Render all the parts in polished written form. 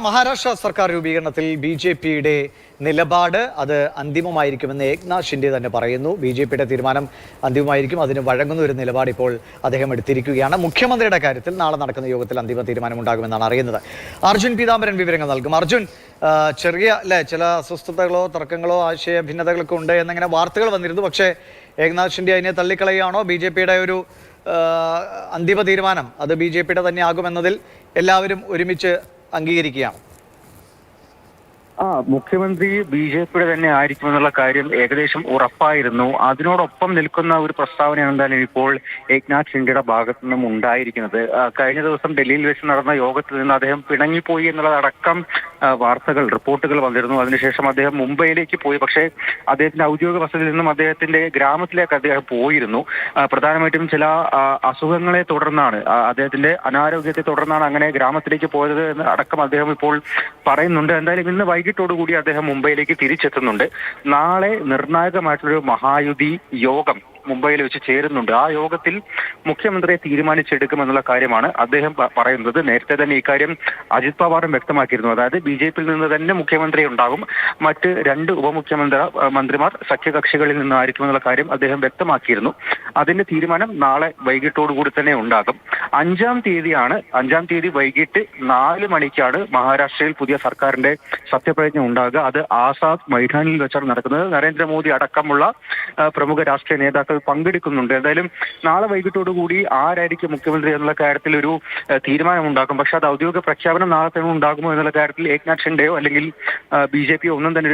മഹാരാഷ്ട്ര സർക്കാർ രൂപീകരണത്തിൽ ബി.ജെ.പിയുടെ നിലപാട് അത് അന്തിമമായിരിക്കുമെന്ന് ഏക്നാഥ് ഷിൻഡെ തന്നെ പറയുന്നു. ബി.ജെ.പിയുടെ തീരുമാനം അന്തിമമായിരിക്കും, അതിന് വഴങ്ങുന്ന ഒരു നിലപാട് ഇപ്പോൾ അദ്ദേഹം എടുത്തിരിക്കുകയാണ്. മുഖ്യമന്ത്രിയുടെ കാര്യത്തിൽ നാളെ നടക്കുന്ന യോഗത്തിൽ അന്തിമ തീരുമാനമുണ്ടാകുമെന്നാണ് അറിയുന്നത്. അർജുൻ പീതാംബരൻ വിവരങ്ങൾ നൽകും. അർജുൻ, ചില അസ്വസ്ഥതകളോ തർക്കങ്ങളോ ആശയ ഭിന്നതകളൊക്കെ ഉണ്ട് എന്നിങ്ങനെ വാർത്തകൾ വന്നിരുന്നു. പക്ഷേ ഏക്നാഥ് ഷിൻഡെ അതിനെ തള്ളിക്കളയുകയാണോ? ബി.ജെ.പിയുടെ ഒരു അന്തിമ തീരുമാനം അത് ബി.ജെ.പിയുടെ തന്നെ ആകുമെന്നതിൽ എല്ലാവരും ഒരുമിച്ച് അംഗീകരിക്കുകയാണ്? മുഖ്യമന്ത്രി ബി.ജെ.പിയുടെ തന്നെ ആയിരിക്കുമെന്നുള്ള കാര്യം ഏകദേശം ഉറപ്പായിരുന്നു. അതിനോടൊപ്പം നിൽക്കുന്ന ഒരു പ്രസ്താവനയാണ് എന്തായാലും ഇപ്പോൾ ഏക്നാഥ് ഷിൻഡെയുടെ ഭാഗത്തു നിന്നും ഉണ്ടായിരിക്കുന്നത്. കഴിഞ്ഞ ദിവസം ഡൽഹിയിൽ വെച്ച് നടന്ന യോഗത്തിൽ നിന്ന് അദ്ദേഹം പിണങ്ങിപ്പോയി എന്നുള്ളതടക്കം റിപ്പോർട്ടുകൾ വന്നിരുന്നു. അതിനുശേഷം അദ്ദേഹം മുംബൈയിലേക്ക് പോയി. പക്ഷേ അദ്ദേഹത്തിന്റെ ഔദ്യോഗിക വസതിയിൽ നിന്നും അദ്ദേഹത്തിന്റെ ഗ്രാമത്തിലേക്ക് അദ്ദേഹം പോയിരുന്നു. പ്രധാനമായിട്ടും ചില അസുഖങ്ങളെ തുടർന്നാണ്, അദ്ദേഹത്തിന്റെ അനാരോഗ്യത്തെ തുടർന്നാണ് അങ്ങനെ ഗ്രാമത്തിലേക്ക് പോയത് എന്ന് അടക്കം അദ്ദേഹം ഇപ്പോൾ പറയുന്നുണ്ട്. എന്തായാലും ഇന്ന് വൈകിട്ടോടുകൂടി അദ്ദേഹം മുംബൈയിലേക്ക് തിരിച്ചെത്തുന്നുണ്ട്. നാളെ നിർണായകമായിട്ടുള്ളൊരു മഹായുതി യോഗം മുംബൈയിൽ വെച്ച് ചേരുന്നുണ്ട്. ആ യോഗത്തിൽ മുഖ്യമന്ത്രിയെ തീരുമാനിച്ചെടുക്കുമെന്നുള്ള കാര്യമാണ് അദ്ദേഹം പറയുന്നത്. നേരത്തെ തന്നെ ഇക്കാര്യം അജിത് പവാറും വ്യക്തമാക്കിയിരുന്നു. അതായത് ബി.ജെ.പിയിൽ നിന്ന് തന്നെ മുഖ്യമന്ത്രി ഉണ്ടാകും, മറ്റ് 2 മന്ത്രിമാർ സഖ്യകക്ഷികളിൽ നിന്നായിരിക്കുമെന്നുള്ള കാര്യം അദ്ദേഹം വ്യക്തമാക്കിയിരുന്നു. അതിന്റെ തീരുമാനം നാളെ വൈകിട്ടോടുകൂടി തന്നെ ഉണ്ടാകും. 5-ാം തീയതി വൈകിട്ട് 4 മണിക്കാണ് മഹാരാഷ്ട്രയിൽ പുതിയ സർക്കാരിന്റെ സത്യപ്രതിജ്ഞ ഉണ്ടാകുക. അത് ആസാദ് മൈതാനിൽ വെച്ചാണ് നടക്കുന്നത്. നരേന്ദ്രമോദി അടക്കമുള്ള പ്രമുഖ രാഷ്ട്രീയ നേതാക്കൾ പങ്കെടുക്കുന്നുണ്ട്. എന്തായാലും നാളെ വൈകിട്ടോടുകൂടി ആരായിരിക്കും മുഖ്യമന്ത്രി എന്നുള്ള കാര്യത്തിൽ ഒരു തീരുമാനമുണ്ടാക്കും. പക്ഷെ അത് ഔദ്യോഗിക പ്രഖ്യാപനം നാളെ തന്നെ ഉണ്ടാകുമോ എന്നുള്ള കാര്യത്തിൽ ഏക്നാഥ് ഷിൻഡെയോ അല്ലെങ്കിൽ ബി.ജെ.പിയോ ഒന്നും തന്നെ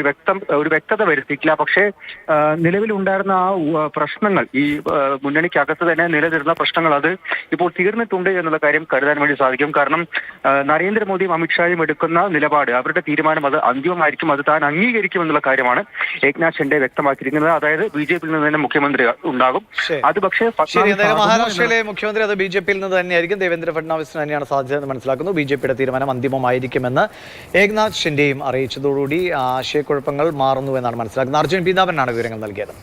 ഒരു വ്യക്തത വരുത്തിയിട്ടില്ല. പക്ഷേ നിലവിലുണ്ടായിരുന്ന ആ പ്രശ്നങ്ങൾ, ഈ മുന്നണിക്കകത്ത് തന്നെ നിലനിൽക്കുന്ന പ്രശ്നങ്ങൾ, അത് ഇപ്പോൾ തീർന്നിട്ടുണ്ട് എന്നുള്ള കാര്യം കരുതാൻ വേണ്ടി സാധിക്കും. കാരണം നരേന്ദ്രമോദിയും അമിത്ഷായും എടുക്കുന്ന നിലപാട്, അവരുടെ തീരുമാനം അത് അന്തിമമായിരിക്കും, അത് താൻ അംഗീകരിക്കുമെന്നുള്ള കാര്യമാണ് ഏക്നാഥ് ഷിൻഡെ വ്യക്തമാക്കിയിരിക്കുന്നത്. അതായത് ബി.ജെ.പിയിൽ നിന്ന് തന്നെ മുഖ്യമന്ത്രി ഉണ്ടാകും. അത് പക്ഷേ മഹാരാഷ്ട്രയിലെ മുഖ്യമന്ത്രി അത് ബി.ജെ.പിയിൽ നിന്ന് തന്നെയായിരിക്കും. ദേവേന്ദ്ര ഫഡ്നാവിസിന് തന്നെയാണ് സാധ്യത എന്ന് മനസ്സിലാക്കുന്നു. ബി.ജെ.പിയുടെ തീരുമാനം അന്തിമമായിരിക്കുമെന്ന് ഏക്നാഥ് ഷിൻഡെയും അറിയിച്ചതോടുകൂടി ആശയക്കുഴപ്പങ്ങൾ മാറുന്നു എന്നാണ് മനസ്സിലാക്കുന്നത്. അർജുൻ പീതാംബരനാണ് വിവരങ്ങൾ നൽകിയത്.